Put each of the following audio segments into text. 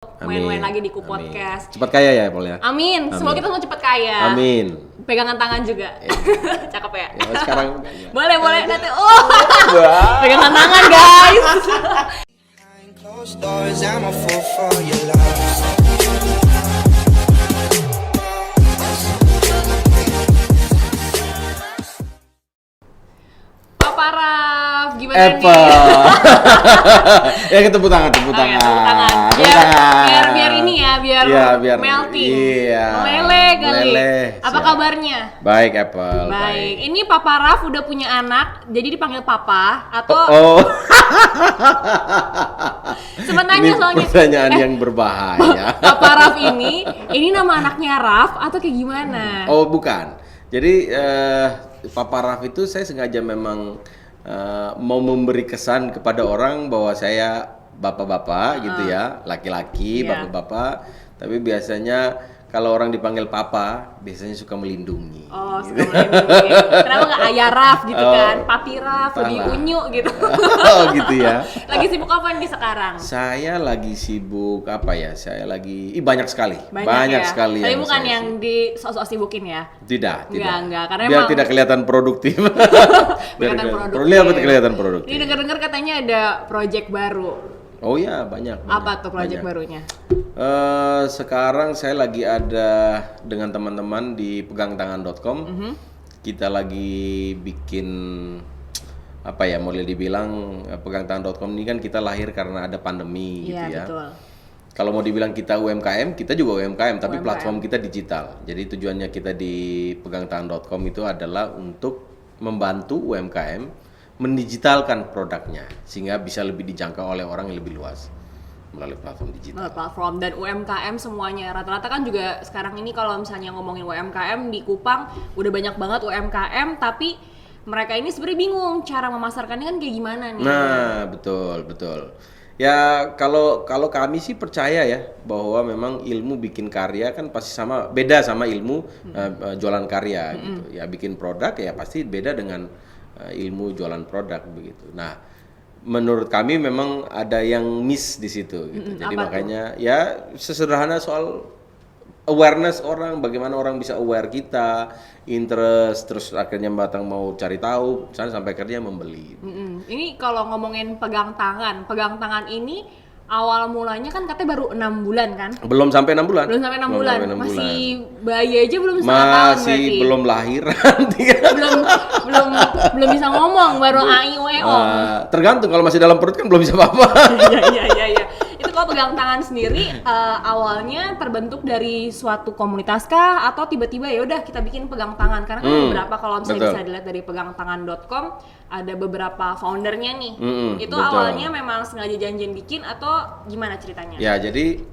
main-main Amin. lagi di Ku Amin. Podcast. Cepat kaya ya, Paul ya. Amin. Semoga kita semua cepat kaya. Amin. Pegangan tangan juga. Cakep ya? Ya, sekarang Boleh nanti. Pegangan tangan, guys. Behind closed doors, I'm a fool for your love. Papa Raf, gimana Apple. nih? Ya, tepuk tangan. Tepuk tangan. Biar ini ya, biar melting. Iya. Meleleh kali. Meleleh. Apa Siap. kabarnya? Baik, Apple. Baik. Ini Papa Raf udah punya anak, jadi dipanggil Papa atau Oh, sempat ini nanya soalnya. pertanyaan yang berbahaya. Papa Raf ini nama anaknya Raf atau kayak gimana? Oh, bukan. Jadi Papa Raf itu saya sengaja memang mau memberi kesan kepada orang bahwa saya bapak-bapak gitu ya, laki-laki, Iya. bapak-bapak. Tapi biasanya kalau orang dipanggil papa, biasanya suka melindungi. Oh, suka melindungi. Kenapa nggak Ayah Raf gitu kan? Papi Raf, lebih Salah. unyu gitu. Oh, gitu ya. Lagi sibuk apa nih sekarang? Saya lagi sibuk apa ya? Saya lagi banyak sekali. Banyak ya? Sekali. Tapi bukan saya yang di sok-sok sibukin ya? Tidak. Enggak, karena Biar emang tidak kelihatan produktif. kelihatan produktif. Biar kelihatan produktif. Ini dengar-dengar katanya ada project baru. Oh ya, banyak. Apa tuh project banyak. barunya? Sekarang saya lagi ada dengan teman-teman di pegangtangan.com. Kita lagi bikin apa ya, boleh dibilang pegangtangan.com ini kan kita lahir karena ada pandemi gitu Iya, ya. betul. Kalau mau dibilang kita UMKM, kita juga UMKM, tapi UMKM. platform kita digital. Jadi tujuannya kita di pegangtangan.com itu adalah untuk membantu UMKM mendigitalkan produknya sehingga bisa lebih dijangkau oleh orang yang lebih luas melalui platform digital. Platform dan UMKM semuanya. Rata-rata kan juga sekarang ini kalau misalnya ngomongin UMKM di Kupang udah banyak banget UMKM, tapi mereka ini sebenarnya bingung cara memasarkannya kan kayak gimana nih. Nah, betul. Ya kalau kami sih percaya ya bahwa memang ilmu bikin karya kan pasti beda sama ilmu jualan karya gitu. Ya bikin produk ya pasti beda dengan ilmu jualan produk begitu. Nah, menurut kami memang ada yang miss di situ gitu. Jadi apa makanya ya sesederhana soal awareness orang, bagaimana orang bisa aware kita, interest, terus akhirnya batang mau cari tahu, sampai akhirnya membeli. Ini kalau ngomongin pegang tangan ini awal mulanya kan katanya baru 6 bulan kan? Belum sampai 6 bulan. Belum sampai 6 bulan. sampai 6 Masih bulan. bayi aja belum setengah tahun Masih berarti. belum lahiran. belum bisa ngomong, baru a i u e o. Tergantung kalau masih dalam perut kan belum bisa apa-apa. Iya. Itu kalau pegang tangan sendiri awalnya terbentuk dari suatu komunitas kah atau tiba-tiba ya udah kita bikin pegang tangan karena kan beberapa kalau misalnya betul. bisa dilihat dari pegangtangan.com ada beberapa foundernya nih. Itu betul. awalnya memang sengaja janjian bikin atau gimana ceritanya? Ya, jadi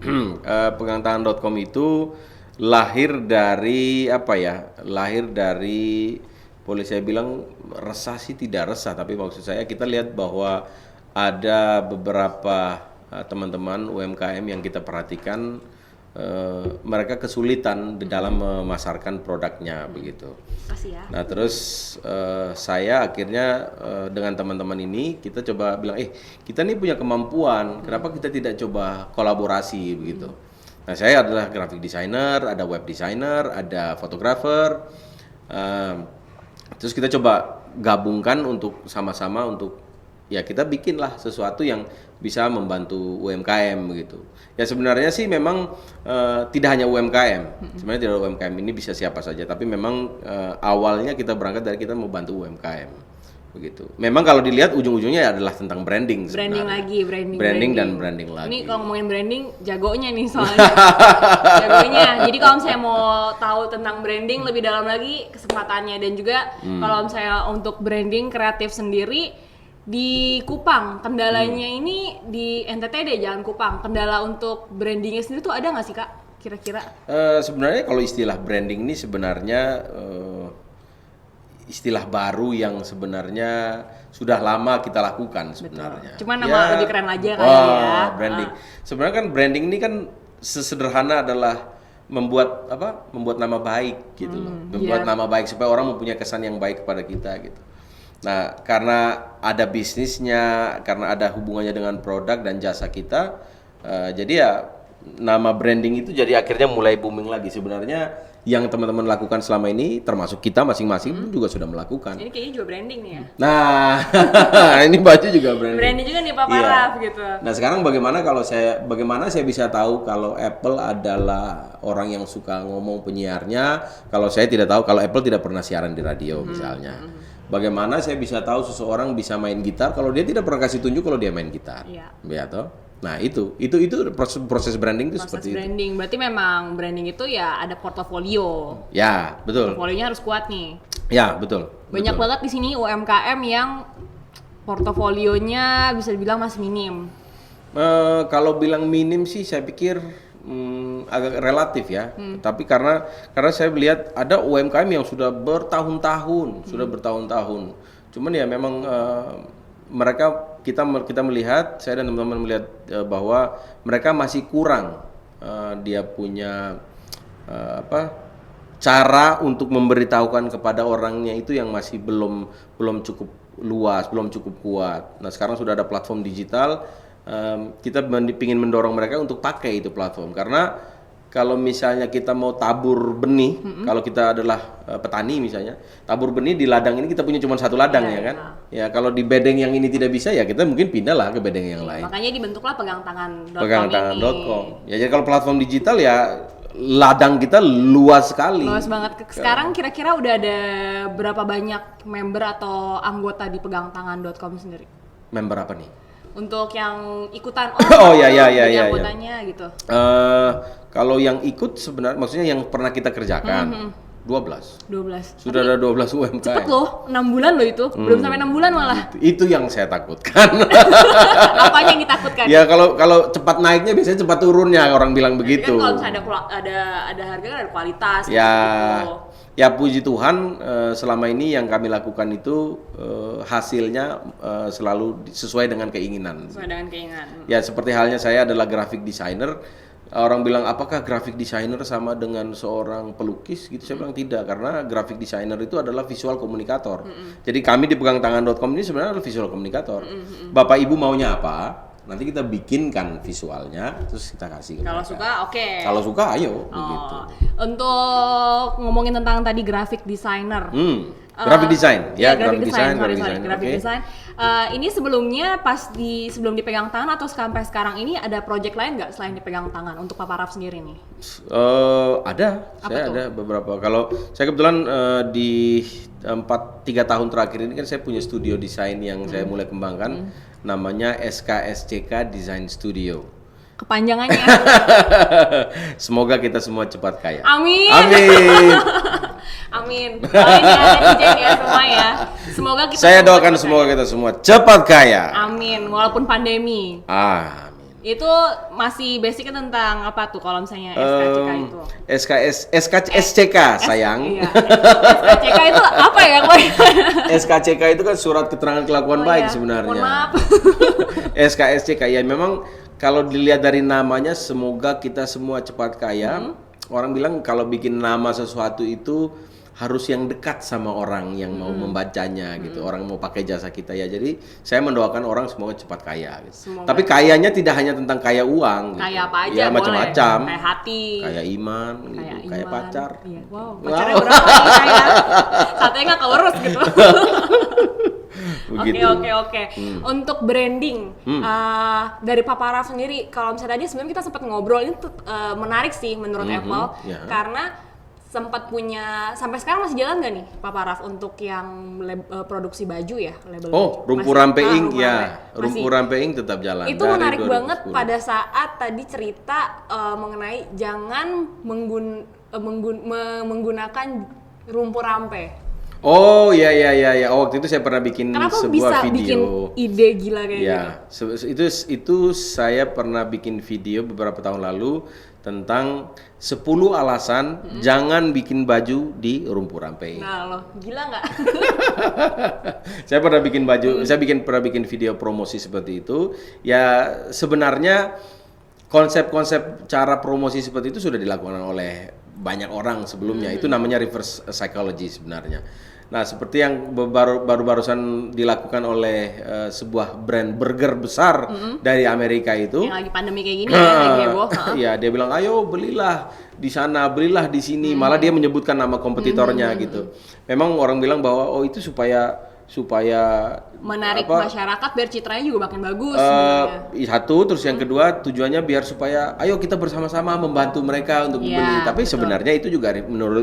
pegangtangan.com itu lahir dari apa ya? Lahir dari, boleh saya bilang resah sih tidak resah, tapi maksud saya kita lihat bahwa ada beberapa teman-teman UMKM yang kita perhatikan mereka kesulitan di dalam memasarkan produknya begitu. Kasih ya. Nah terus saya akhirnya dengan teman-teman ini kita coba bilang, kita nih punya kemampuan, kenapa kita tidak coba kolaborasi begitu. Nah saya adalah graphic designer, ada web designer, ada fotografer, terus kita coba gabungkan untuk sama-sama untuk ya kita bikinlah sesuatu yang bisa membantu UMKM begitu. Ya sebenarnya sih memang tidak hanya UMKM. Sebenarnya tidak UMKM ini bisa siapa saja, tapi memang awalnya kita berangkat dari kita mau bantu UMKM begitu. Memang kalau dilihat ujung-ujungnya adalah tentang branding sebenarnya. Branding dan branding lagi. Ini kalau ngomongin branding jagonya nih soalnya. Jagonya. Jadi kalau misalnya mau tahu tentang branding lebih dalam lagi kesempatannya dan juga kalau misalnya untuk branding kreatif sendiri di Kupang, kendalanya ini di NTT deh, Jalan Kupang. Kendala untuk brandingnya sendiri tuh ada nggak sih Kak, kira-kira? Sebenarnya kalau istilah branding ini sebenarnya istilah baru yang sebenarnya sudah lama kita lakukan sebenarnya. Cuma nama lebih keren aja kali ya. Branding. Sebenarnya kan branding ini kan sesederhana adalah membuat nama baik gitu loh. Membuat nama baik supaya orang mempunyai kesan yang baik kepada kita gitu. Nah, karena ada bisnisnya, karena ada hubungannya dengan produk dan jasa kita, jadi ya nama branding itu jadi akhirnya mulai booming lagi. Sebenarnya yang teman-teman lakukan selama ini, termasuk kita masing-masing pun juga sudah melakukan. Ini kayaknya juga branding nih ya. Nah, ini baju juga branding. Branding juga nih Papa Iya. Raf gitu. Nah sekarang bagaimana saya bisa tahu kalau Apple adalah orang yang suka ngomong penyiarnya, kalau saya tidak tahu, kalau Apple tidak pernah siaran di radio misalnya. Bagaimana saya bisa tahu seseorang bisa main gitar kalau dia tidak pernah kasih tunjuk kalau dia main gitar? Iya. Ya toh? Nah itu proses branding itu Proses seperti itu. branding, berarti memang branding itu ya ada portofolio. Ya betul. Portofolionya harus kuat nih. Ya betul. Banyak betul. banget di sini UMKM yang portofolionya bisa dibilang masih minim. Kalau bilang minim sih saya pikir agak relatif ya. Tapi karena saya melihat ada UMKM yang sudah bertahun-tahun, Cuman ya memang kita melihat, saya dan teman-teman melihat bahwa mereka masih kurang dia punya cara untuk memberitahukan kepada orangnya itu yang masih belum cukup luas, belum cukup kuat. Nah sekarang sudah ada platform digital, kita ingin mendorong mereka untuk pakai itu platform karena kalau misalnya kita mau tabur benih, kalau kita adalah petani misalnya, tabur benih di ladang ini kita punya cuma satu ladang ya kan? Ya kalau di bedeng yang ini tidak bisa ya kita mungkin pindah lah ke bedeng yang lain. Makanya dibentuklah pegangtangan.com Pegangtangan.com. Ya jadi kalau platform digital ya ladang kita luas sekali. Luas banget. Sekarang kira-kira udah ada berapa banyak member atau anggota di pegangtangan.com sendiri? Member apa nih? Untuk yang ikutan ya. anggotanya gitu. Kalau yang ikut sebenarnya maksudnya yang pernah kita kerjakan 12. 12. Sudah ada 12 UMKM. Cepet loh, 6 bulan loh itu. Belum sampai 6 bulan malah. Itu yang saya takutkan. Apanya yang ditakutkan? Ya kalau cepat naiknya biasanya cepat turunnya orang bilang begitu. Kan kalau misalnya ada harga kan ada kualitas Ya, gitu. ya puji Tuhan selama ini yang kami lakukan itu hasilnya selalu sesuai dengan keinginan. Sesuai dengan keinginan. Ya seperti halnya saya adalah graphic designer. Orang bilang apakah graphic designer sama dengan seorang pelukis gitu? Saya bilang tidak karena graphic designer itu adalah visual komunikator. Jadi kami di pegangtangan.com ini sebenarnya adalah visual komunikator. Bapak Ibu maunya apa? Nanti kita bikinkan visualnya terus kita kasih ke Kalau mereka. suka oke. Kalau suka ayo begitu. Untuk ngomongin tentang tadi graphic designer. Graphic design ya, graphic design. Oke. Ini sebelumnya sebelum dipegang tangan atau sampai sekarang ini ada project lain nggak selain dipegang tangan untuk Papa Raf sendiri nih? Ada, Apa saya tuh? ada beberapa. Kalau saya kebetulan di 3 tahun terakhir ini kan saya punya studio desain yang saya mulai kembangkan, namanya SKSCK Design Studio. Kepanjangannya. Semoga kita semua cepat kaya. Amin. Amin. Amin. Doain ya netizen ya semua ya. Semoga kita Saya semua doakan cepat semoga kaya. kita semua cepat kaya. Amin. Walaupun pandemi. Amin. Itu masih basicnya tentang apa tuh kalau misalnya SKCK itu? SKSCK sayang. Iya. SKCK itu apa ya? SKCK itu kan surat keterangan kelakuan baik sebenarnya. Mohon maaf. SKSCK ya memang kalau dilihat dari namanya semoga kita semua cepat kaya. Orang bilang kalau bikin nama sesuatu itu harus yang dekat sama orang yang mau membacanya gitu. Orang mau pakai jasa kita ya. Jadi saya mendoakan orang semoga cepat kaya gitu. Semoga. Tapi kayanya tidak hanya tentang kaya uang gitu. Kayak apa aja ya, boleh. macam-macam. Kayak hati. Kayak iman gitu, kayak iman. pacar. Iya. Wow, pacarnya berapa nih kayak? Satunya nggak keurus gitu. Begitu. Oke. Untuk branding dari Papa Raf sendiri, kalau misalnya tadi sebenarnya kita sempat ngobrol ini tuh, menarik sih menurut Apple ya. karena sempat punya sampai sekarang masih jalan nggak nih Papa Raf untuk yang produksi baju ya label Oh, baju? Rumpur Masih? Rampe Inc. Rumpur ya. Rampe. Rumpur Rampe Inc. tetap jalan. Itu dari menarik 2010. banget pada saat tadi cerita mengenai jangan menggunakan rumpur rampe. Oh ya. Oh, waktu itu saya pernah bikin Kenapa sebuah bisa video. bikin ide gila kayak gitu? Ya, itu saya pernah bikin video beberapa tahun lalu tentang 10 alasan jangan bikin baju di Rumpur Rampe. Nah loh, gila nggak? Saya pernah bikin baju, pernah bikin video promosi seperti itu. Ya sebenarnya konsep-konsep cara promosi seperti itu sudah dilakukan oleh banyak orang sebelumnya. Itu namanya reverse psychology sebenarnya. Nah, seperti yang barusan dilakukan oleh sebuah brand burger besar dari Amerika itu. Yang lagi pandemi kayak gini ya, lagi heboh. Iya, dia bilang, ayo belilah di sana, belilah di sini. Malah dia menyebutkan nama kompetitornya gitu. Memang orang bilang bahwa oh itu supaya Menarik apa, masyarakat biar citranya juga makin bagus sebenarnya. satu, terus yang kedua tujuannya biar supaya ayo kita bersama-sama membantu mereka untuk Iya, membeli. Tapi betul. sebenarnya itu juga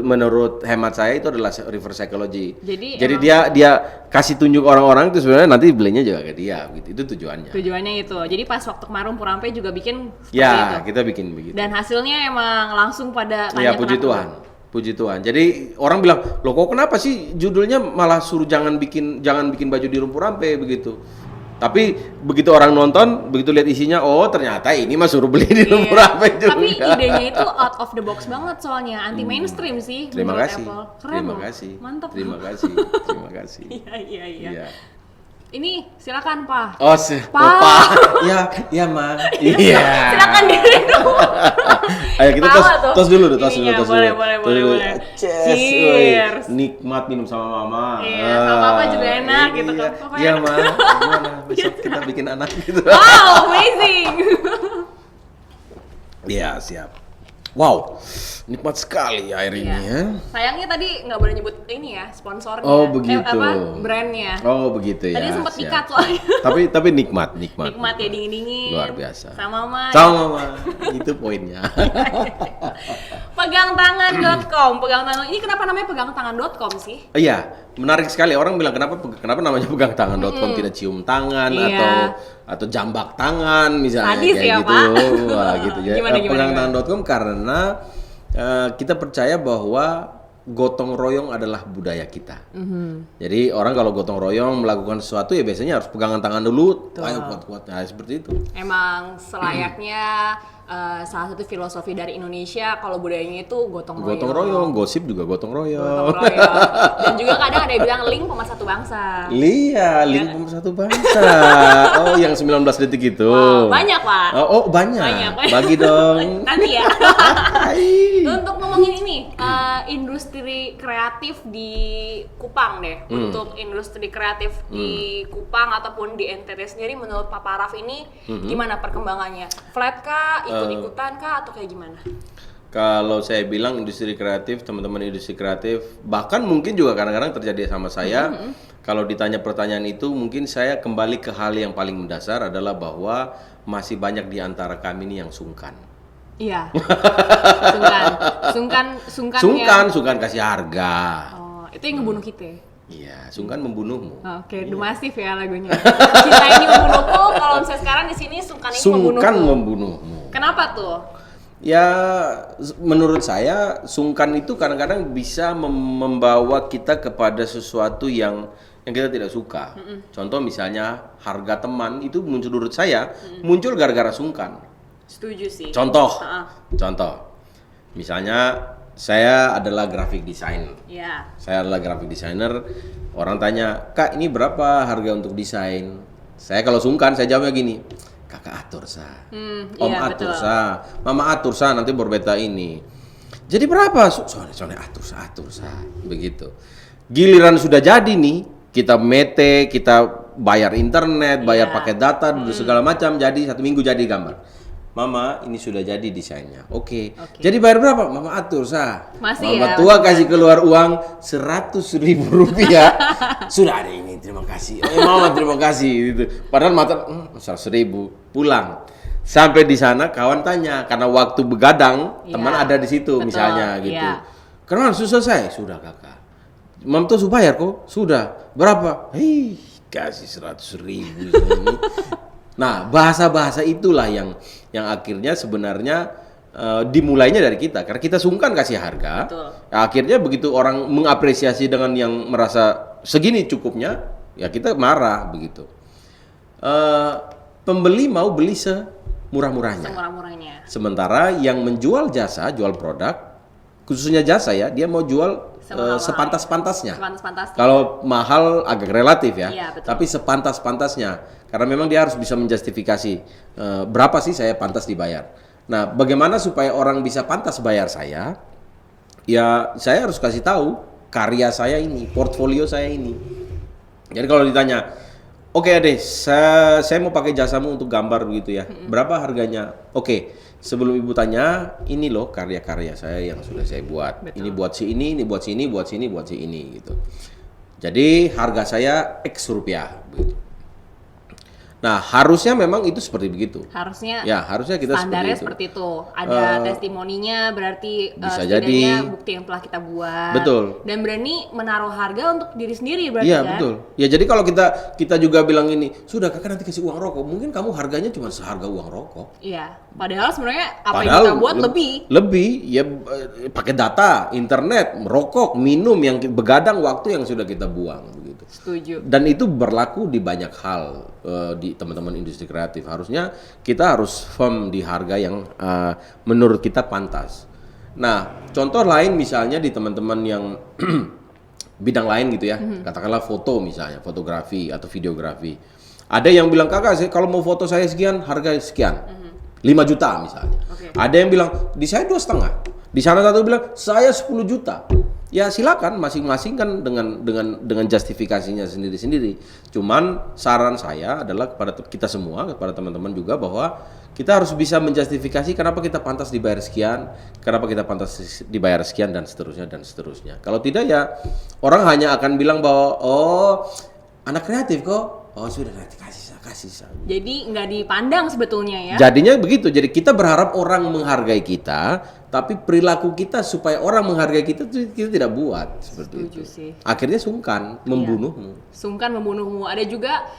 menurut hemat saya itu adalah reverse psychology. Jadi dia kasih tunjuk orang-orang itu sebenarnya nanti belinya juga ke dia gitu. Itu tujuannya. Tujuannya itu. Jadi pas waktu kemarin Purampe juga bikin seperti Ya, itu. kita bikin begitu. Dan hasilnya emang langsung pada Ya, tanya puji kenapa. Tuhan. Puji Tuhan. Jadi orang bilang, "Loh kok kenapa sih judulnya malah suruh jangan bikin baju di Rumpur Rampe begitu." Tapi begitu orang nonton, begitu lihat isinya, oh ternyata ini mah suruh beli di Rumpur Rampe juga. Tapi idenya itu out of the box banget soalnya, anti mainstream sih. Terima menurut kasih. Apple. Keren Terima loh. kasih. Mantap. Terima kasih. Terima kasih. Iya. Iya. Ini silakan Pak. Oh, Pak. Ya, Ma. Iya. Silakan diri dulu. Ayo kita Tawa tuh. tos dulu, tos Ininya, dulu. boleh. Tos dulu. Cheers. Cheers. Woy. Nikmat minum sama Mama. Iya, sama Papa juga enak gitu kan. Iya. Papa Iya, enak. Ma. Gimana? Besok kita bikin anak gitu. Wow, amazing. Iya, siap. Wow, nikmat sekali air ini ya. Sayangnya tadi nggak boleh nyebut ini ya, sponsornya. Oh, begitu. Brandnya. Oh, begitu ya. Tadi sempat siap, dikat siap. soalnya. Tapi nikmat. Nikmat ya, dingin-dingin. Luar biasa. Sama Mama. Sama Mama. Itu poinnya. Pegangtangan.com. Pegang tangan. Ini kenapa namanya pegangtangan.com sih? Iya, menarik sekali. Orang bilang kenapa namanya pegang tangan.com, tidak cium tangan Iya. atau jambak tangan misalnya Sadis kayak ya, gitu. Pak? Wah, gitu ya. Gimana? Pegang tangan.com karena kita percaya bahwa gotong royong adalah budaya kita. Jadi orang kalau gotong royong melakukan sesuatu ya biasanya harus pegangan tangan dulu. Ayo kuat-kuat. Nah, seperti itu. Emang selayaknya salah satu filosofi dari Indonesia kalau budayanya itu gotong royong. Gotong royong, gosip juga gotong royong. Gotong royong. Dan juga kadang ada yang bilang link pemersatu bangsa. Iya, link pemersatu bangsa. Oh, yang 19 detik itu. Wow, banyak Pak. Oh, banyak. Banyak. Bagi dong. Nanti ya. Hai. Untuk ngomongin ini, industri kreatif di Kupang deh. Untuk industri kreatif di Kupang ataupun di NTT sendiri, menurut Pak Paraf ini gimana perkembangannya? Flat kah, ikut-ikutan kah, atau kayak gimana? Kalau saya bilang industri kreatif, teman-teman industri kreatif, bahkan mungkin juga kadang-kadang terjadi sama saya. Kalau ditanya pertanyaan itu, mungkin saya kembali ke hal yang paling mendasar adalah bahwa masih banyak di antara kami ini yang sungkan. Iya. Sungkan Sungkan kasih harga. Oh, itu yang ngebunuh kita. Iya, sungkan membunuhmu. Oke, The Massive ya lagunya. Cinta ini membunuhku, kalau misalnya sekarang di sini sungkan ini Sungkan membunuhku. membunuhmu. Kenapa tuh? Ya, menurut saya sungkan itu kadang-kadang bisa membawa kita kepada sesuatu yang kita tidak suka. Contoh misalnya harga teman itu menurut saya muncul gara-gara sungkan. Setuju sih. Contoh, Heeh. contoh, misalnya saya adalah graphic design. Iya. Saya adalah graphic designer. Orang tanya, Kak ini berapa harga untuk desain? Saya kalau sungkan saya jawabnya gini, Kakak atur sa, Om iya, atur betul. sa, Mama atur sa, nanti berbeda ini. Jadi berapa? Soalnya atur sa, begitu. Giliran sudah jadi nih, kita mete, kita bayar internet, bayar Iya. paket data, segala macam, jadi 1 minggu jadi gambar. Mama, ini sudah jadi desainnya. Oke. Jadi bayar berapa? Mama atur sah. Masih Mama ya, tua kasih keluar uang 100.000 rupiah. Sudah ada ini, terima kasih. Oh, Mama terima kasih. Gitu. Padahal mata 100.000 pulang. Sampai di sana kawan tanya karena waktu begadang Iya. teman ada di situ Betul, misalnya gitu. iya. Karena sudah selesai, sudah kakak. Mam tuh sudah bayar kok, sudah. Berapa? Hei, kasih 100.000 ini. Nah, bahasa-bahasa itulah yang akhirnya sebenarnya dimulainya dari kita, karena kita sungkan kasih harga. Betul. Akhirnya begitu orang mengapresiasi dengan yang merasa segini cukupnya, ya kita marah begitu. Pembeli mau beli semurah-murahnya. Semurah-murahnya. Sementara yang menjual jasa, jual produk, khususnya jasa ya, dia mau jual Semurah-murahnya. sepantas-pantasnya. Sepantas-pantasnya. Kalau mahal agak relatif ya, Iya, betul. tapi sepantas-pantasnya. Karena memang dia harus bisa menjustifikasi berapa sih saya pantas dibayar. Nah, bagaimana supaya orang bisa pantas bayar saya? Ya, saya harus kasih tahu karya saya ini, portfolio saya ini. Jadi kalau ditanya, oke Ade, saya mau pakai jasamu untuk gambar begitu ya, berapa harganya? Oke, sebelum ibu tanya, ini loh karya-karya saya yang sudah saya buat. Betul. Ini buat si ini buat si ini, buat si ini gitu. Jadi harga saya X rupiah begitu. Nah, harusnya memang itu seperti begitu. Harusnya Ya, harusnya kita standarnya seperti seperti itu. Ada testimoninya, berarti bisa setidaknya jadi. bukti yang telah kita buat. Betul. Dan berani menaruh harga untuk diri sendiri berarti Iya, kan? betul. Ya jadi kalau kita juga bilang ini, sudah kakak nanti kasih uang rokok, mungkin kamu harganya cuma seharga uang rokok. Iya. Padahal sebenarnya apa yang kita buat lebih. Lebih, ya pakai data, internet, merokok, minum yang begadang waktu yang sudah kita buang begitu. Setuju. Dan itu berlaku di banyak hal di teman-teman industri kreatif. Harusnya kita harus firm di harga yang menurut kita pantas. Nah, contoh lain misalnya di teman-teman yang bidang lain gitu ya, katakanlah foto misalnya, fotografi atau videografi. Ada yang bilang, kakak kalau mau foto saya sekian, harga sekian, 5 juta misalnya. Oke. Ada yang bilang, di saya 2,5. Di sana satu bilang, saya 10 juta. Ya silakan, masing-masing kan dengan justifikasinya sendiri-sendiri. Cuman saran saya adalah kepada kita semua, kepada teman-teman juga bahwa kita harus bisa menjustifikasi kenapa kita pantas dibayar sekian, kenapa kita pantas dibayar sekian dan seterusnya dan seterusnya. Kalau tidak ya orang hanya akan bilang bahwa oh anak kreatif kok, oh sudah nanti kasih. Jadi nggak dipandang sebetulnya ya. Jadinya begitu. Jadi kita berharap orang menghargai kita, tapi perilaku kita supaya orang menghargai kita tidak buat seperti Setuju itu. sih. Akhirnya sungkan membunuhmu. Sungkan membunuhmu. Ada juga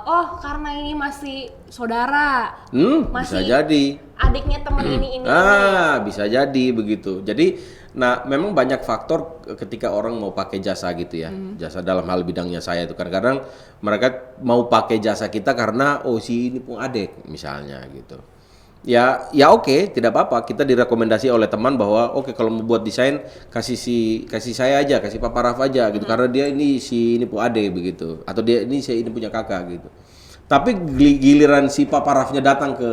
oh karena ini masih saudara. Bisa Masih jadi. adiknya temen ini. Bisa jadi begitu. Jadi, nah memang banyak faktor ketika orang mau pakai jasa gitu ya. Jasa dalam hal bidangnya saya itu kadang-kadang mereka mau pakai jasa kita karena oh si ini pun adik misalnya gitu. Ya oke, tidak apa-apa. Kita direkomendasi oleh teman bahwa oke kalau mau buat desain kasih saya aja, kasih Papa Raf aja gitu karena dia ini si ini pun adik begitu. Atau dia ini ini punya kakak gitu. Tapi giliran si Papa Rafnya datang ke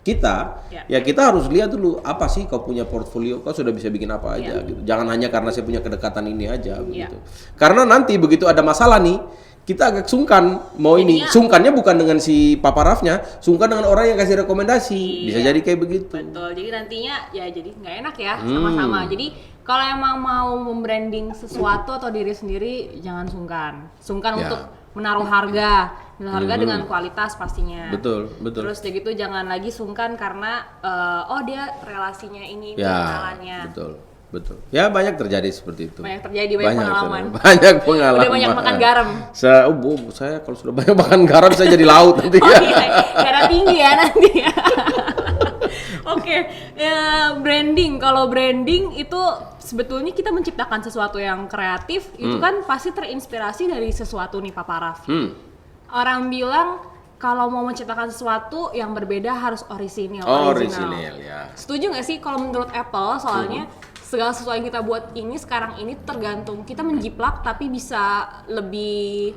kita, ya kita harus lihat dulu apa sih kau punya portfolio, kau sudah bisa bikin apa aja gitu. Jangan hanya karena saya punya kedekatan ini aja begitu. Karena nanti begitu ada masalah nih, kita agak sungkan mau ini. Sungkannya bukan dengan si Papa Rafnya, sungkan dengan orang yang kasih rekomendasi. Bisa jadi kayak begitu. Betul. Jadi nantinya ya jadi nggak enak ya sama-sama. Jadi kalau emang mau membranding sesuatu atau diri sendiri jangan sungkan. Sungkan untuk menaruh harga dengan kualitas pastinya. Betul. Terus kayak gitu jangan lagi sungkan karena oh dia relasinya ini kenalannya. Betul. Ya banyak terjadi seperti itu. Banyak terjadi, banyak pengalaman. Banyak pengalaman. Udah banyak makan garam. Saya kalau sudah banyak makan garam saya jadi laut nanti Oh ya. iya, darah tinggi ya nanti ya. Oke, branding. Kalau branding itu sebetulnya kita menciptakan sesuatu yang kreatif, itu kan pasti terinspirasi dari sesuatu nih Papa Raf. Orang bilang kalau mau menciptakan sesuatu yang berbeda harus orisinal. Orisinal ya. Setuju nggak sih kalau menurut Apple soalnya segala sesuatu yang kita buat ini sekarang ini tergantung kita menjiplak tapi bisa lebih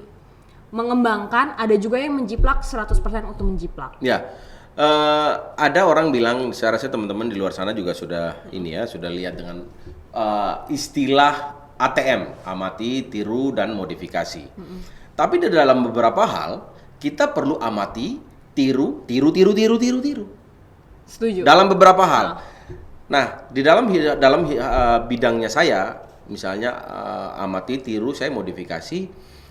mengembangkan, ada juga yang menjiplak 100% untuk menjiplak. Ya. Ada orang bilang, saya rasa teman-teman di luar sana juga sudah ini ya, sudah lihat dengan istilah ATM, amati, tiru dan modifikasi. Tapi di dalam beberapa hal kita perlu amati, tiru. Setuju. Dalam beberapa hal. Nah, di dalam bidangnya saya, misalnya amati, tiru, saya modifikasi,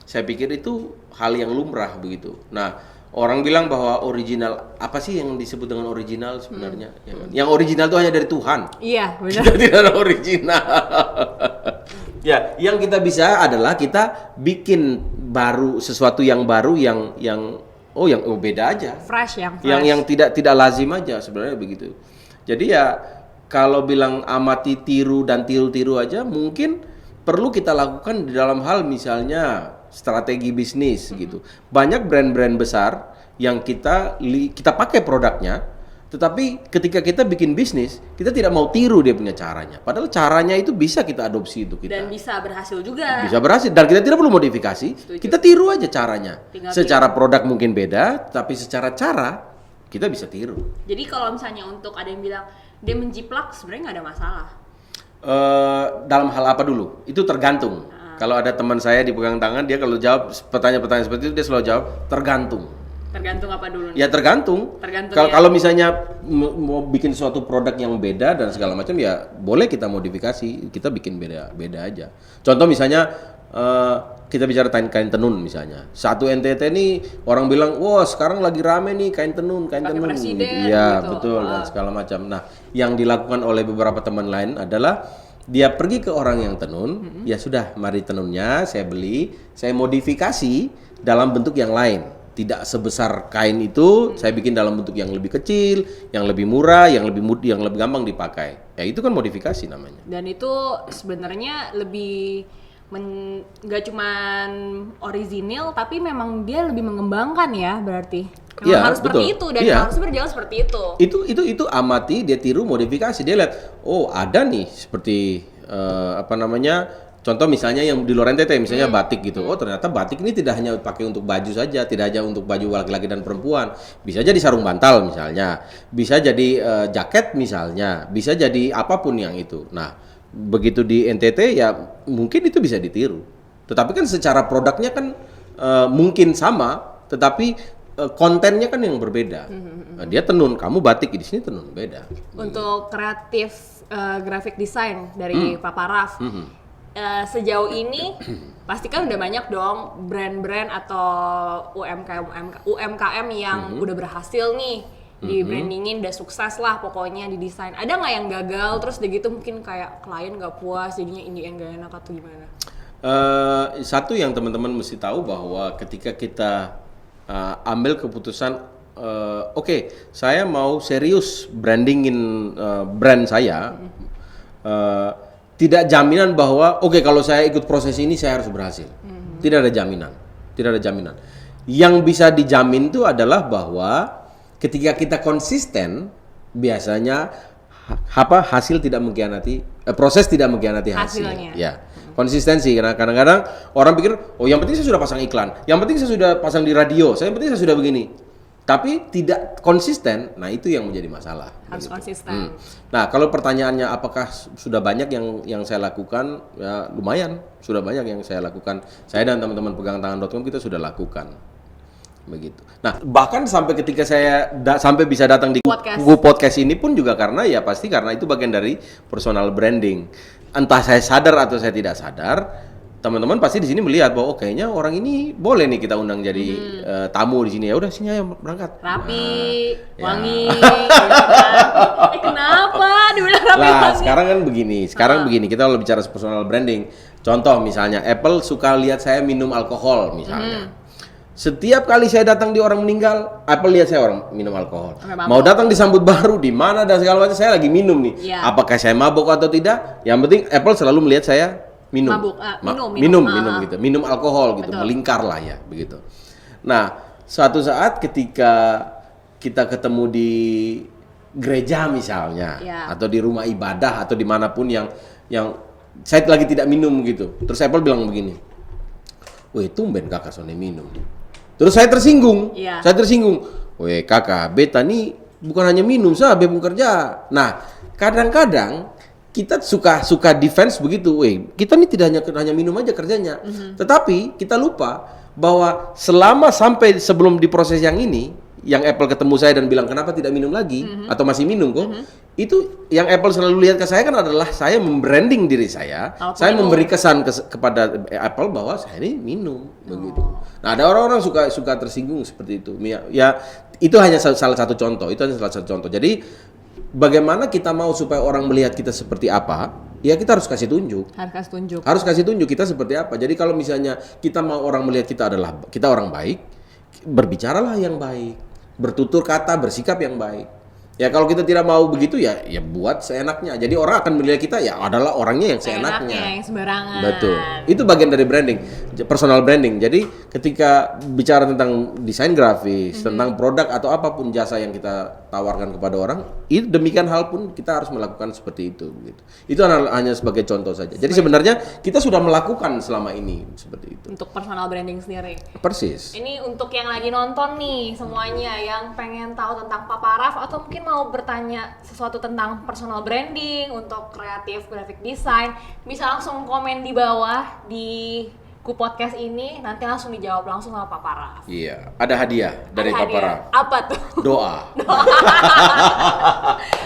saya pikir itu hal yang lumrah begitu. Nah, orang bilang bahwa original, apa sih yang disebut dengan original sebenarnya? Ya kan? Yang original itu hanya dari Tuhan. Iya, benar. Kita tidak ada original. Ya, yang kita bisa adalah kita bikin sesuatu yang baru yang beda aja. Fresh. Yang tidak lazim aja sebenarnya begitu. Jadi ya kalau bilang amati, tiru dan tiru aja mungkin perlu kita lakukan di dalam hal misalnya strategi bisnis gitu. Banyak brand-brand besar yang kita pakai produknya, tetapi ketika kita bikin bisnis, kita tidak mau tiru dia punya caranya. Padahal caranya itu bisa kita adopsi untuk kita. Dan bisa berhasil juga. Bisa berhasil dan kita tidak perlu modifikasi. Setuju. Kita tiru aja caranya. Tinggal secara produk mungkin beda, tapi secara cara kita bisa tiru. Jadi kalau misalnya untuk ada yang bilang dia menjiplak, sebenarnya nggak ada masalah. Dalam hal apa dulu? Itu tergantung. Kalau ada teman saya dipegang tangan, dia kalau jawab pertanyaan-pertanyaan seperti itu dia selalu jawab tergantung. Tergantung apa dulu nih? Ya tergantung. Tergantung Kalau ya. kalau misalnya mau bikin suatu produk yang beda dan segala macam ya boleh kita modifikasi, kita bikin beda aja. Contoh misalnya kita bicara kain tenun misalnya. Satu NTT nih orang bilang, wah sekarang lagi rame nih kain tenun. Pakai presiden Iya gitu. betul dan segala macam. Nah yang dilakukan oleh beberapa teman lain adalah dia pergi ke orang yang tenun, ya sudah mari tenunnya saya beli, saya modifikasi dalam bentuk yang lain. Tidak sebesar kain itu, saya bikin dalam bentuk yang lebih kecil, yang lebih murah, yang lebih gampang dipakai. Ya itu kan modifikasi namanya. Dan itu sebenarnya lebih nggak cuman orisinil, tapi memang dia lebih mengembangkan ya berarti. Memang Iya, harus seperti betul. itu dan Iya. harus berjalan seperti itu. Itu amati, dia tiru modifikasi, dia lihat, oh ada nih seperti contoh misalnya yang di luar NTT misalnya batik gitu. Oh ternyata batik ini tidak hanya pakai untuk baju saja, tidak hanya untuk baju laki-laki dan perempuan. Bisa jadi sarung bantal misalnya, bisa jadi jaket misalnya, bisa jadi apapun yang itu. Nah, begitu di NTT ya mungkin itu bisa ditiru. Tetapi kan secara produknya kan mungkin sama, tetapi kontennya kan yang berbeda. Nah, dia tenun, kamu batik, di sini tenun beda. Untuk kreatif graphic design dari Papa Raf, sejauh ini pasti kan udah banyak dong brand-brand atau UMKM yang udah berhasil nih di brandingin, udah sukses lah pokoknya di desain. Ada nggak yang gagal terus udah gitu mungkin kayak klien nggak puas jadinya ini yang nggak enak atau gimana? Satu yang teman-teman mesti tahu bahwa ketika kita ambil keputusan, oke, saya mau serius brandingin brand saya, tidak jaminan bahwa kalau saya ikut proses ini saya harus berhasil. Tidak ada jaminan, tidak ada jaminan. Yang bisa dijamin itu adalah bahwa ketika kita konsisten, biasanya hasil tidak mengkhianati, proses tidak mengkhianati hasil. Hasilnya. Ya. Konsistensi, karena kadang-kadang orang pikir, oh yang penting saya sudah pasang iklan, yang penting saya sudah pasang di radio, yang penting saya sudah begini. Tapi tidak konsisten, nah itu yang menjadi masalah. Harus begitu. konsisten. Nah kalau pertanyaannya apakah sudah banyak yang saya lakukan, ya lumayan, sudah banyak yang saya lakukan. Saya dan teman-teman pegangtangan.com kita sudah lakukan. Begitu. Nah bahkan sampai ketika saya sampai bisa datang di podcast ini pun juga karena itu bagian dari personal branding. Entah saya sadar atau saya tidak sadar, teman-teman pasti di sini melihat bahwa kayaknya orang ini boleh nih kita undang jadi tamu di sini. Ya udah sini ayo berangkat. Rapi, Nah, wangi, gitu kan. Kenapa dibilang rapi Lah, wangi? sekarang begini, kita kalau bicara personal branding. Contoh misalnya Apple suka lihat saya minum alkohol misalnya. Setiap kali saya datang di orang meninggal, Apple lihat saya orang minum alkohol. Mau datang disambut baru di mana dan segala macam, saya lagi minum nih. Iya. Apakah saya mabuk atau tidak? Yang penting Apple selalu melihat saya minum. Mabuk, minum minum. gitu. Minum alkohol gitu, Betul. melingkar lah ya, begitu. Nah, suatu saat ketika kita ketemu di gereja misalnya, Iya. atau di rumah ibadah atau dimanapun yang saya lagi tidak minum gitu. Terus Apple bilang begini, "Weh, tumben kakak Sone minum." Terus saya tersinggung. Iya. Weh kakak, beta nih bukan hanya minum, saya bebung kerja. Nah, kadang-kadang kita suka defense begitu. Weh, kita nih tidak hanya minum aja kerjanya. Tetapi kita lupa bahwa sampai sebelum di proses yang ini, yang Apple ketemu saya dan bilang kenapa tidak minum lagi atau masih minum kok? Itu yang Apple selalu lihat ke saya kan adalah saya membranding diri saya. Saya memberi kesan kepada Apple bahwa saya ini minum begitu. Nah, ada orang-orang suka tersinggung seperti itu. Ya itu hanya salah satu contoh. Jadi bagaimana kita mau supaya orang melihat kita seperti apa? Ya kita harus kasih tunjuk. Harus kasih tunjuk kita seperti apa. Jadi kalau misalnya kita mau orang melihat kita orang baik, berbicaralah yang baik, bertutur kata, bersikap yang baik. Ya kalau kita tidak mau begitu ya buat seenaknya. Jadi orang akan melihat kita ya adalah orangnya yang seenaknya. Yang sembarangan. Betul. Itu bagian dari branding, personal branding. Jadi ketika bicara tentang desain grafis, tentang produk atau apapun jasa yang kita tawarkan kepada orang, itu demikian hal pun kita harus melakukan seperti itu. Gitu. Itu hanya sebagai contoh saja. Jadi sebenarnya kita sudah melakukan selama ini seperti itu. Untuk personal branding sendiri. Persis. Ini untuk yang lagi nonton nih semuanya yang pengen tahu tentang Papa Raf atau mungkin mau bertanya sesuatu tentang personal branding, untuk kreatif graphic design, bisa langsung komen di bawah di Podcast ini, nanti langsung dijawab langsung sama Papa Raf. Iya, ada hadiah dari Ada Papa hadiah. Raf. Apa tuh? Doa.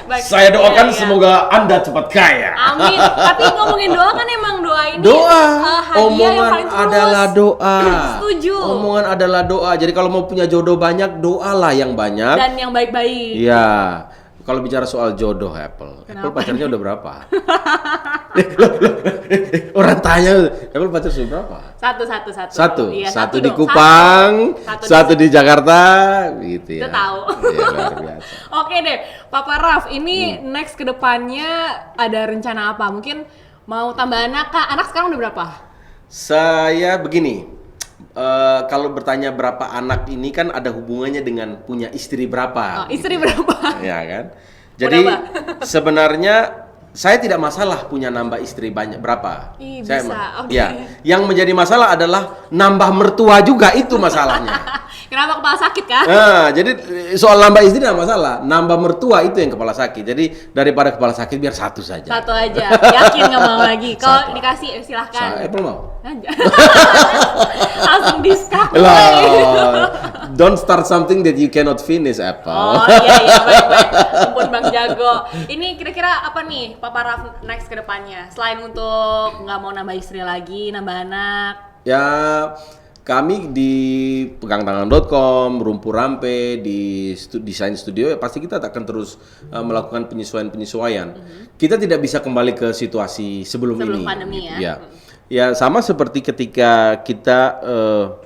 Baik. Saya doakan Iya, iya. semoga Anda cepat kaya. Amin. Tapi ngomongin doa kan emang doa ini Doa, hadiah yang omongan paling tulus. adalah doa. Setuju. Omongan adalah doa. Jadi kalau mau punya jodoh banyak, doalah yang banyak. Dan yang baik-baik. Iya. Kalau bicara soal jodoh Apple pacarnya udah berapa? Orang tanya, Apple pacar sudah berapa? Satu. Iya, satu di dong. Kupang, satu di Jakarta, gitu ya. Itu tahu. Iya, luar biasa. Oke deh, Papa Raf, ini next ke depannya ada rencana apa? Mungkin mau tambah anak kah? Anak sekarang udah berapa? Saya begini. Kalau bertanya berapa anak ini kan ada hubungannya dengan punya istri berapa. Oh, istri berapa? Ya kan. Jadi Berapa? sebenarnya saya tidak masalah punya nambah istri banyak berapa. Ih, Saya bisa, oke. ya, yang menjadi masalah adalah nambah mertua juga, itu masalahnya. Kenapa kepala sakit kah? Nah, jadi soal nambah istri tidak masalah, nambah mertua itu yang kepala sakit. Jadi daripada kepala sakit biar satu saja. Satu aja. Yakin nggak mau lagi? Kalau Satu. dikasih silahkan. Apple mau? Aja. Langsung diskak. Don't start something that you cannot finish, Apple. Oh iya baik. Ampun Bang Jago. Ini kira-kira apa nih Papa Raf next ke depannya? Selain untuk nggak mau nambah istri lagi, nambah anak. Ya, kami di pegangtangan.com, Rumpur Rampe, di Desain Studio, ya pasti kita akan terus melakukan penyesuaian-penyesuaian. Kita tidak bisa kembali ke situasi sebelum ini. Pandemi gitu, ya. Ya, sama seperti ketika kita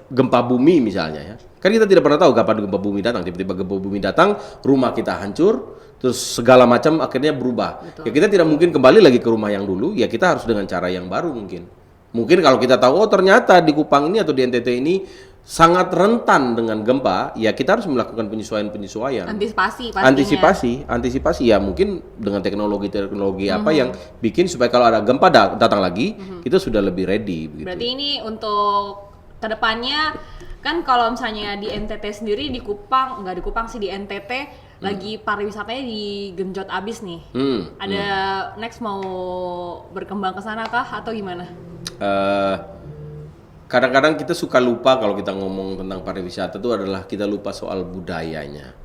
gempa bumi misalnya ya. Kan kita tidak pernah tahu kapan gempa bumi datang. Tiba-tiba gempa bumi datang, rumah kita hancur, terus segala macam akhirnya berubah. Betul. Ya kita tidak mungkin kembali lagi ke rumah yang dulu, ya kita harus dengan cara yang baru mungkin. Mungkin kalau kita tahu, oh ternyata di Kupang ini atau di NTT ini sangat rentan dengan gempa, ya kita harus melakukan penyesuaian-penyesuaian. Antisipasi pastinya. Antisipasi ya mungkin dengan teknologi apa yang bikin supaya kalau ada gempa datang lagi, kita sudah lebih ready. Begitu. Berarti ini untuk kedepannya kan kalau misalnya di NTT sendiri di Kupang, nggak di Kupang sih, di NTT lagi pariwisatanya digenjot abis nih. Ada next mau berkembang ke sana kah atau gimana? Kadang-kadang kita suka lupa kalau kita ngomong tentang pariwisata itu adalah kita lupa soal budayanya.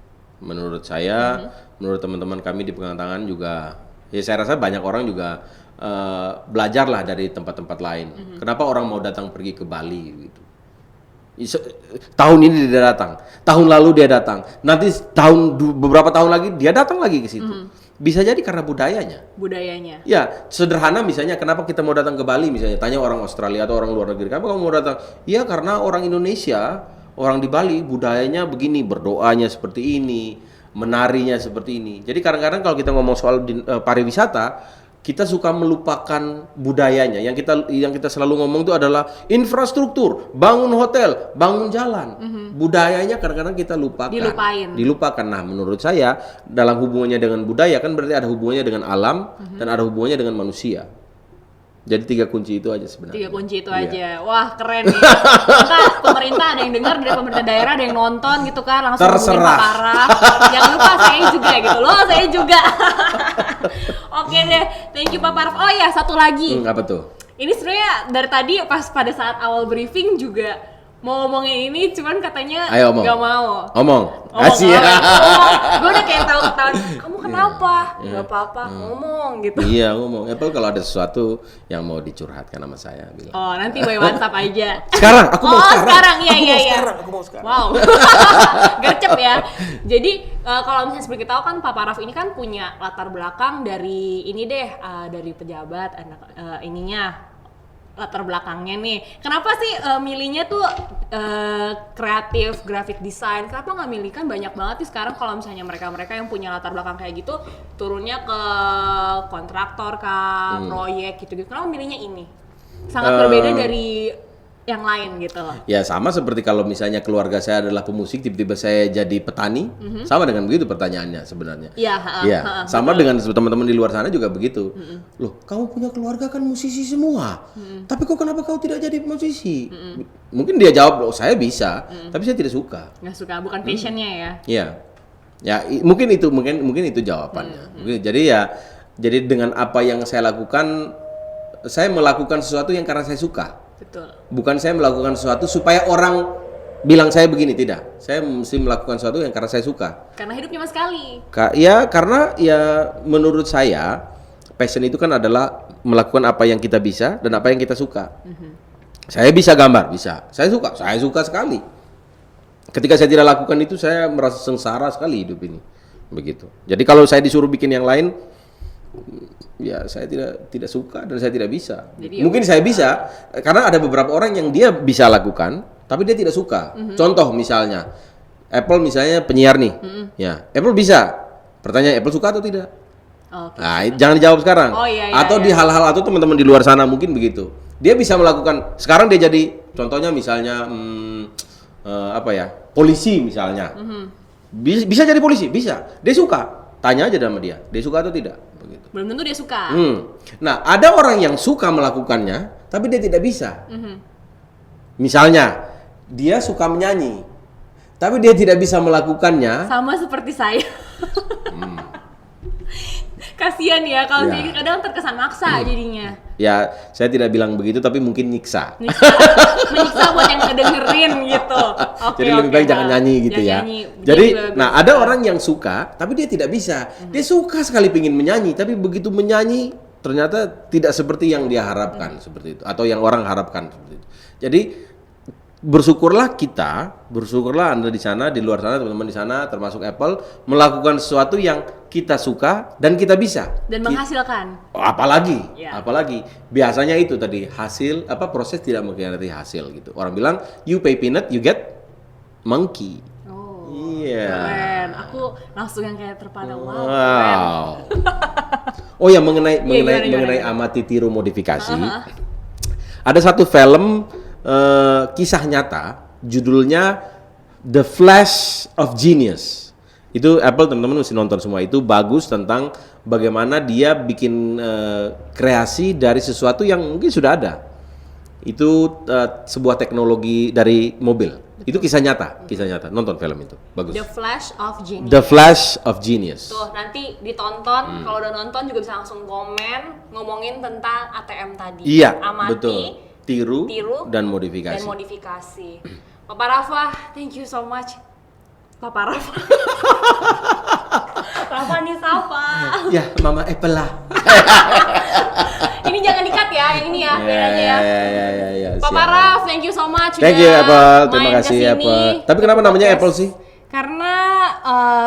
Menurut saya, menurut teman-teman kami di Pegangan juga, ya saya rasa banyak orang juga belajarlah dari tempat-tempat lain. Kenapa orang mau datang pergi ke Bali gitu? Tahun ini dia datang, tahun lalu dia datang, nanti beberapa tahun lagi dia datang lagi ke situ. Bisa jadi karena budayanya. Ya, sederhana misalnya kenapa kita mau datang ke Bali misalnya, tanya orang Australia atau orang luar negeri, kenapa kamu mau datang? Ya karena orang Indonesia, orang di Bali budayanya begini, berdoanya seperti ini, menarinya seperti ini. Jadi kadang-kadang kalau kita ngomong soal pariwisata, kita suka melupakan budayanya. Yang kita selalu ngomong itu adalah infrastruktur, bangun hotel, bangun jalan. Budayanya kadang-kadang kita lupakan. Dilupakan. Nah, menurut saya dalam hubungannya dengan budaya kan berarti ada hubungannya dengan alam dan ada hubungannya dengan manusia. Jadi 3 kunci itu aja sebenarnya. 3 kunci itu aja. Wah, keren nih. Entah pemerintah ada yang dengar, dari pemerintah daerah ada yang nonton gitu kan, langsung hubungin Pak Raf. Jangan lupa saya juga gitu loh, saya juga. Oke deh, thank you Pak Raf. Oh ya, satu lagi. Apa tuh? Ini sebenarnya dari tadi pas pada saat awal briefing juga mau ngomongin ini, cuman katanya nggak mau. Omong. Asyik. Gue udah kayak tahu ketahuan. Kamu kenapa? Nggak apa-apa, ngomong gitu. Iya, ngomong. Apple kalau ada sesuatu yang mau dicurhatkan sama saya bilang. Oh, nanti by WhatsApp aja. Sekarang, aku mau sekarang. Aku mau sekarang. Wow. Gercep ya. Jadi kalau misalnya seperti kita tahu kan Papa Raf ini kan punya latar belakang dari ini deh, dari pejabat, ininya latar belakangnya nih. Kenapa sih milihnya tuh kreatif, graphic design? Kenapa nggak milih, kan banyak banget sih sekarang kalau misalnya mereka-mereka yang punya latar belakang kayak gitu turunnya ke kontraktor kah, proyek gitu-gitu. Kenapa milihnya ini? Sangat berbeda dari yang lain gitu loh. Ya sama seperti kalau misalnya keluarga saya adalah pemusik, tiba-tiba saya jadi petani, sama dengan begitu pertanyaannya sebenarnya. Iya, sama dengan teman-teman di luar sana juga begitu. Loh, kamu punya keluarga kan musisi semua, tapi kok kenapa kau tidak jadi musisi? Mungkin dia jawab, oh saya bisa, tapi saya tidak suka. Nggak suka, bukan passionnya ya. Iya. Ya mungkin itu jawabannya. Jadi dengan apa yang saya lakukan, saya melakukan sesuatu yang karena saya suka. Betul. Bukan saya melakukan sesuatu supaya orang bilang saya begini, tidak. Saya mesti melakukan sesuatu yang karena saya suka. Karena hidup cuma sekali. Ya karena ya menurut saya passion itu kan adalah melakukan apa yang kita bisa dan apa yang kita suka. Saya bisa gambar, bisa. Saya suka sekali. Ketika saya tidak lakukan itu, saya merasa sengsara sekali hidup ini. Begitu. Jadi kalau saya disuruh bikin yang lain, ya saya tidak suka dan saya tidak bisa. Jadi mungkin saya bisa karena ada beberapa orang yang dia bisa lakukan, tapi dia tidak suka. Contoh misalnya, Apple misalnya penyiar nih, ya Apple bisa. Pertanyaan Apple suka atau tidak? Oke. Nah, jangan dijawab sekarang. Oh, iya, atau iya. di hal-hal atau teman-teman di luar sana mungkin begitu. Dia bisa melakukan. Sekarang dia jadi, contohnya misalnya polisi misalnya. Bisa jadi polisi, bisa. Dia suka. Tanya aja sama dia. Dia suka atau tidak? Begitu. Belum tentu dia suka. Nah, ada orang yang suka melakukannya, tapi dia tidak bisa. Misalnya, dia suka menyanyi, tapi dia tidak bisa melakukannya. Sama seperti saya. Kasian ya kalau Ya. saya kadang terkesan maksa jadinya. Ya, saya tidak bilang begitu, tapi mungkin nyiksa. Menyiksa buat yang ngedengerin gitu. Oke, Jadi lebih baik jangan nyanyi gitu ya. Jadi, nah ada orang yang suka, tapi dia tidak bisa. Dia suka sekali pingin menyanyi, tapi begitu menyanyi ternyata tidak seperti yang dia harapkan seperti itu, atau yang orang harapkan seperti itu. Jadi bersyukurlah Anda di sana, di luar sana, teman-teman di sana, termasuk Apple, melakukan sesuatu yang kita suka dan kita bisa. Dan menghasilkan. Apalagi Ya. biasanya itu tadi proses tidak mengkhianati hasil gitu. Orang bilang you pay peanut you get monkey. Oh. Iya. Keren. Aku langsung yang kayak terpana. Wow. Keren. Wow. Oh ya mengenai gimana? amati tiru modifikasi. Ada satu film kisah nyata judulnya The Flash of Genius. Itu Apple teman-teman mesti nonton semua, itu bagus tentang bagaimana dia bikin kreasi dari sesuatu yang mungkin sudah ada. Itu sebuah teknologi dari mobil. Itu kisah nyata. Nonton film itu, bagus. The Flash of Genius. The Flash of Genius. Tuh, nanti ditonton. Kalau udah nonton juga bisa langsung komen ngomongin tentang ATM tadi. Iya, Amati, betul. Tiru dan dan modifikasi. Papa Rafa, thank you so much. Papa Rafa. Rafa nih siapa? Ya, Mama Apple lah. Ini jangan di-cut ya, yang ini ya, bedanya ya. Ya. Papa Raf, thank you so much. Thank udah you Apple, terima main kasih kesini Apple. Tapi ke kenapa namanya podcast. Apple sih? Karena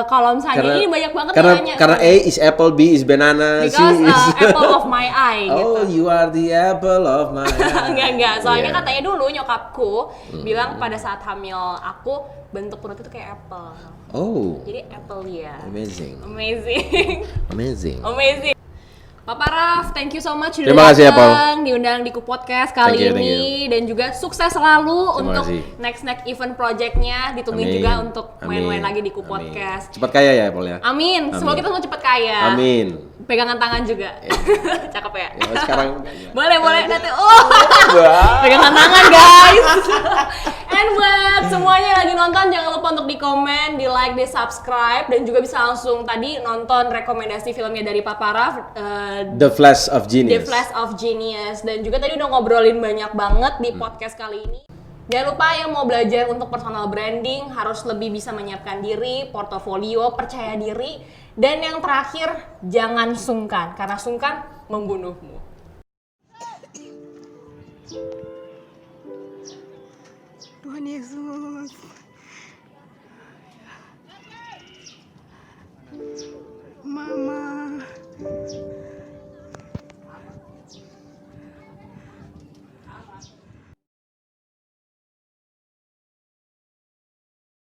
kalau misalnya ini banyak banget yang nanya. Karena A is apple, B is banana, C Because is apple of my eye Oh, gitu. you are the apple of my eye. Enggak. Soalnya Yeah. katanya dulu nyokapku bilang pada saat hamil aku bentuk perut itu kayak apple. Oh, Jadi apple ya. amazing. Papa Raf, thank you so much Terima kasih, datang, diundang di Ku Podcast kali Thank you. ini dan juga sukses selalu Terima untuk kasih. next event projectnya. Ditungguin Amin. juga untuk main-main Amin. lagi di Ku Amin. Podcast. Cepat kaya ya Apple ya. Amin. Semoga kita semua cepat kaya. Amin. Pegangan tangan juga. Cakep ya? Ya, sekarang Boleh nanti. Oh. Pegangan tangan guys. And buat semuanya yang lagi nonton jangan lupa untuk di komen, di like, di subscribe dan juga bisa langsung tadi nonton rekomendasi filmnya dari Papa Raf, The Flash of The Genius. Flash of Genius, dan juga tadi udah ngobrolin banyak banget di podcast kali ini. Jangan lupa yang mau belajar untuk personal branding harus lebih bisa menyiapkan diri, portofolio, percaya diri, dan yang terakhir jangan sungkan karena sungkan membunuhmu. Tuhan Yesus. Mama.